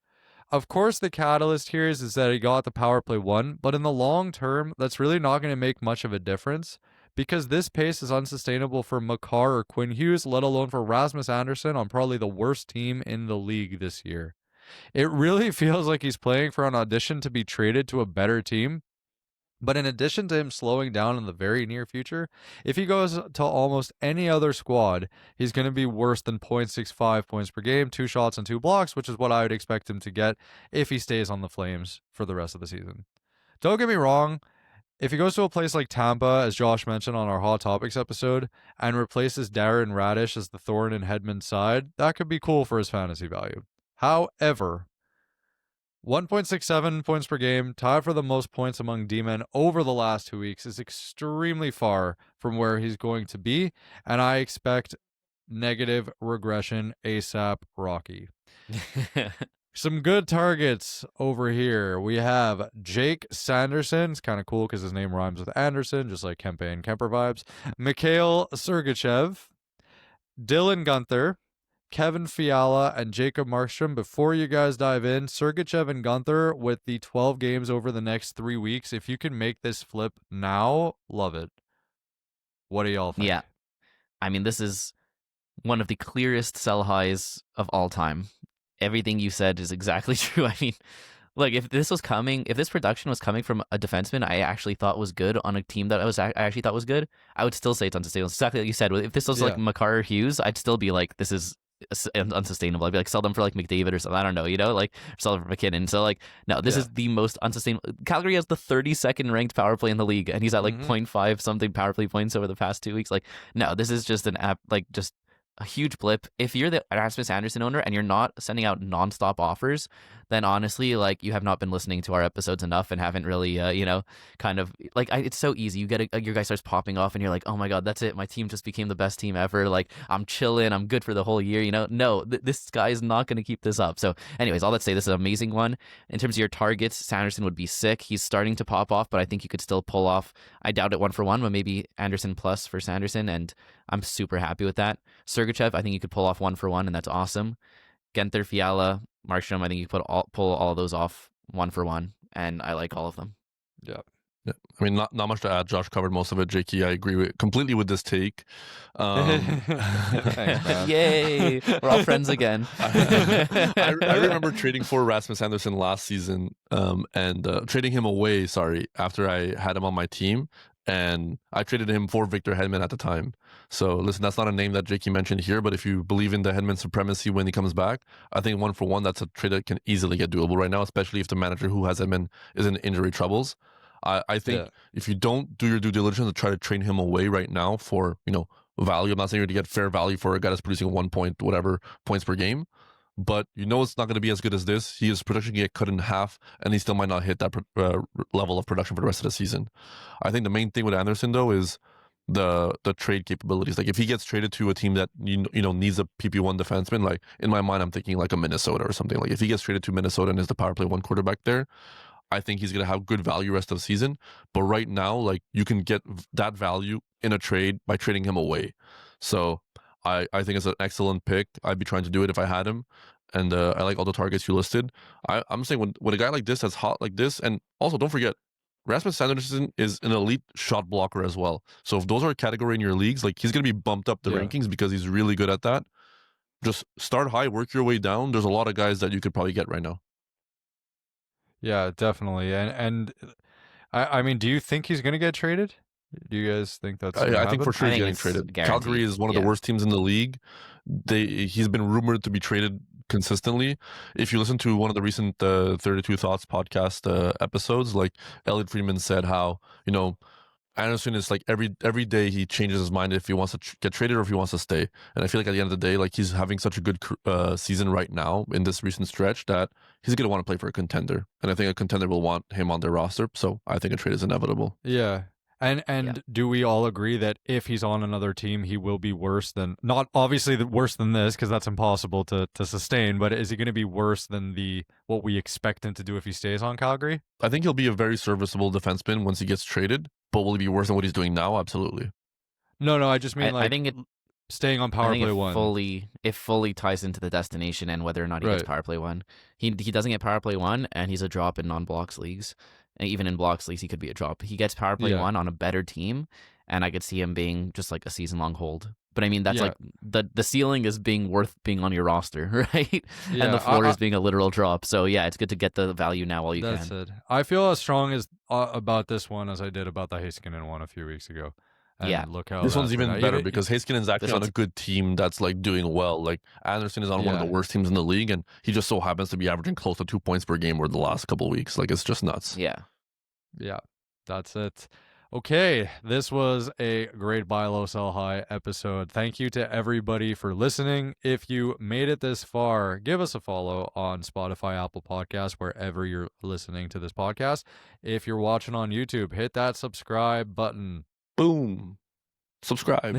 Of course, the catalyst here is that he got the power play 1, but in the long term, that's really not going to make much of a difference because this pace is unsustainable for Makar or Quinn Hughes, let alone for Rasmus Andersson on probably the worst team in the league this year. It really feels like he's playing for an audition to be traded to a better team. But in addition to him slowing down in the very near future, if he goes to almost any other squad, he's going to be worse than 0.65 points per game, 2 shots and 2 blocks, which is what I would expect him to get if he stays on the Flames for the rest of the season. Don't get me wrong. If he goes to a place like Tampa, as Josh mentioned on our Hot Topics episode, and replaces Darren Radish as the thorn in Hedman's side, that could be cool for his fantasy value. However, 1.67 points per game, tied for the most points among D-men over the last 2 weeks, is extremely far from where he's going to be, and I expect negative regression ASAP Rocky. Some good targets over here. We have Jake Sanderson. It's kind of cool because his name rhymes with Anderson, just like Kempe and Kemper vibes. Mikhail Sergachev, Dylan Gunther, Kevin Fiala, and Jacob Markstrom. Before you guys dive in, Sergachev and Gunther with the 12 games over the next 3 weeks. If you can make this flip now, love it. What do y'all think? Yeah. I mean, this is one of the clearest sell highs of all time. Everything you said is exactly true. I mean, like if this production was coming from a defenseman I actually thought was good on a team that I actually thought was good, I would still say it's unsustainable. It's exactly like you said. If this was like Makar or Hughes, I'd still be like, this is unsustainable. I'd be like, sell them for like McDavid or something. I don't know, like sell them for McKinnon. So like, no, this is the most unsustainable. Calgary has the 32nd ranked power play in the league, and he's at like 0.5 something power play points over the past 2 weeks. Like, no, this is just an app, like just a huge blip. If you're the Rasmus Andersson owner and you're not sending out nonstop offers, then honestly, like, you have not been listening to our episodes enough and haven't really, kind of like, it's so easy. You get your guy starts popping off and you're like, oh my God, that's it. My team just became the best team ever. Like, I'm chilling. I'm good for the whole year. No, this guy is not going to keep this up. So anyways, all that to say, this is an amazing one. In terms of your targets, Sanderson would be sick. He's starting to pop off, but I think you could still pull off, I doubt it 1-for-1, but maybe Anderson plus for Sanderson. And I'm super happy with that. Sergachev, I think you could pull off 1-for-1, and that's awesome. Genther, Fiala, Markstrom, I think you could pull all of those off 1-for-1, and I like all of them. Yeah. Yeah. I mean, not much to add. Josh covered most of it. Jakey, I agree completely with this take. Thanks, man. Yay! We're all friends again. I remember trading for Rasmus Andersson last season, and trading him away, after I had him on my team. And I traded him for Victor Hedman at the time. So listen, that's not a name that Jakey mentioned here, but if you believe in the Hedman supremacy when he comes back, I think 1-for-1, that's a trade that can easily get doable right now, especially if the manager who has Hedman is in injury troubles. I think if you don't do your due diligence to try to trade him away right now for, value, I'm not saying you're going to get fair value for a guy that's producing 1 point, whatever, points per game, but it's not going to be as good as this. His production can get cut in half, and he still might not hit that level of production for the rest of the season. I think the main thing with Anderson, though, is the trade capabilities. Like, if he gets traded to a team that needs a PP1 defenseman, like, in my mind, I'm thinking like a Minnesota or something. Like, if he gets traded to Minnesota and is the power play 1 quarterback there, I think he's going to have good value rest of the season. But right now, like, you can get that value in a trade by trading him away. So I think it's an excellent pick. I'd be trying to do it if I had him. And I like all the targets you listed. I'm saying when a guy like this that's hot like this, and also don't forget, Rasmus Andersson is an elite shot blocker as well. So if those are a category in your leagues, like, he's going to be bumped up the rankings because he's really good at that. Just start high, work your way down. There's a lot of guys that you could probably get right now. Yeah, definitely. And I mean, do you think he's going to get traded? Do you guys think that's I think for sure he's getting traded. Guaranteed. Calgary is one of the worst teams in the league. He's been rumored to be traded consistently. If you listen to one of the recent 32 Thoughts podcast episodes, like, Elliot Friedman said how, Anderson is like every day he changes his mind if he wants to get traded or if he wants to stay. And I feel like at the end of the day, like, he's having such a good season right now in this recent stretch that he's going to want to play for a contender. And I think a contender will want him on their roster. So I think a trade is inevitable. Yeah. And do we all agree that if he's on another team, he will be worse than, not obviously worse than this, because that's impossible to sustain, but is he going to be worse than what we expect him to do if he stays on Calgary? I think he'll be a very serviceable defenseman once he gets traded, but will he be worse than what he's doing now? Absolutely. No, I just mean I think staying on power play 1. It fully ties into the destination and whether or not he gets power play 1. He doesn't get power play 1, and he's a drop in non-blocks leagues. And even in blocks leagues, he could be a drop. He gets power play 1 on a better team, and I could see him being just like a season-long hold. But I mean, that's like the ceiling is being worth being on your roster, right? Yeah, and the floor is being a literal drop. So yeah, it's good to get the value now while you can. That's it. I feel as strong as about this one as I did about the Heiskanen one a few weeks ago. And look how this one's even better because Heiskanen's actually on a good team that's like doing well. Like, Anderson is on one of the worst teams in the league, and he just so happens to be averaging close to 2 points per game over the last couple of weeks. Like, it's just nuts. Yeah, that's it. Okay, this was a great buy low, sell high episode. Thank you to everybody for listening. If you made it this far, give us a follow on Spotify, Apple Podcasts, wherever you're listening to this podcast. If you're watching on YouTube, hit that subscribe button. Boom. Subscribe.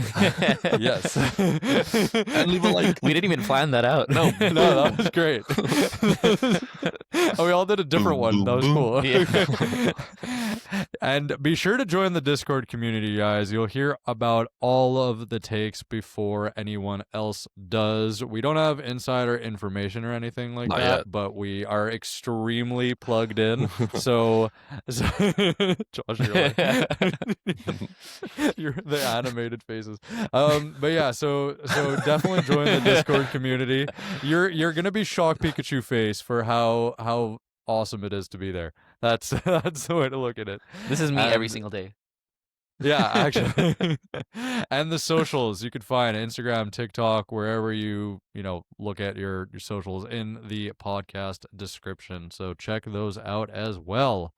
Yes. And leave a like. We didn't even plan that out. No, that was great. We all did a different one. That was cool. Yeah. And be sure to join the Discord community, guys. You'll hear about all of the takes before anyone else does. We don't have insider information or anything like that, yet. but we are extremely plugged in. So Josh, you're you're the animated faces. But yeah, so definitely join the Discord community. You're gonna be shocked Pikachu face for how awesome it is to be there. That's the way to look at it. This is me every single day. Yeah, actually. And the socials you could find Instagram, TikTok, wherever you look at your socials in the podcast description. So check those out as well.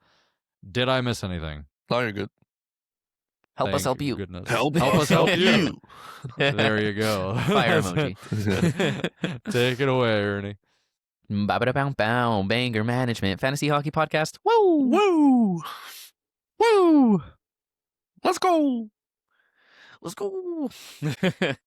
Did I miss anything? No, you're good. Help us help you. Goodness. Help us help you. There you go. Fire That's it. emoji. Take it away, Ernie. Ba-ba-da-bow-bow. Banger Management Fantasy Hockey Podcast. Woo! Woo! Woo! Let's go! Let's go.